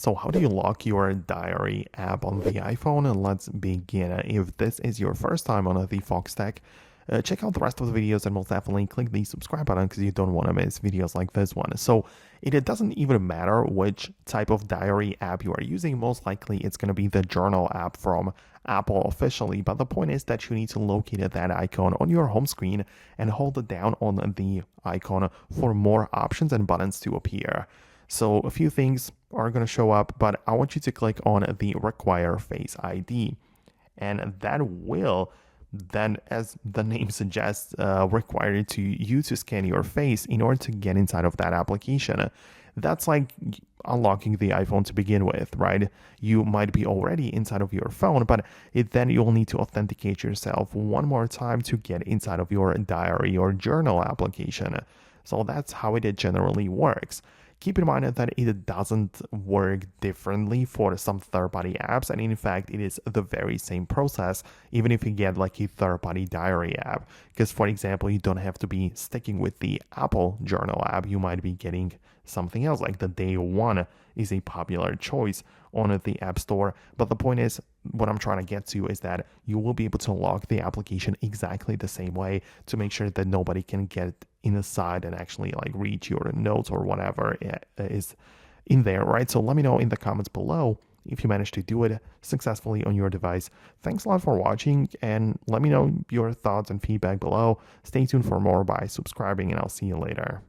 So how do you lock your diary app on the iPhone? And let's begin. If this is your first time on the Foxtecc, check out the rest of the videos and most definitely click the subscribe button because you don't want to miss videos like this one. So it doesn't even matter which type of diary app you are using. Most likely it's going to be the journal app from Apple officially. But the point is that you need to locate that icon on your home screen and hold it down on the icon for more options and buttons to appear. So a few things are going to show up, but I want you to click on the require Face ID. And that will then, as the name suggests, require you to scan your face in order to get inside of that application. That's like unlocking the iPhone to begin with, right? You might be already inside of your phone, but then you'll need to authenticate yourself one more time to get inside of your diary or journal application. So that's how it generally works. Keep in mind that it doesn't work differently for some third-party apps, and in fact, it is the very same process, even if you get like a third-party diary app. Because, for example, you don't have to be sticking with the Apple Journal app. You might be getting something else, like the Day One is a popular choice on the App Store. But the point is, what I'm trying to get to is that you will be able to lock the application exactly the same way to make sure that nobody can get inside and actually like read your notes or whatever is in there, right? So let me know in the comments below if you managed to do it successfully on your device. Thanks a lot for watching, and let me know your thoughts and feedback below. Stay tuned for more by subscribing, and I'll see you later.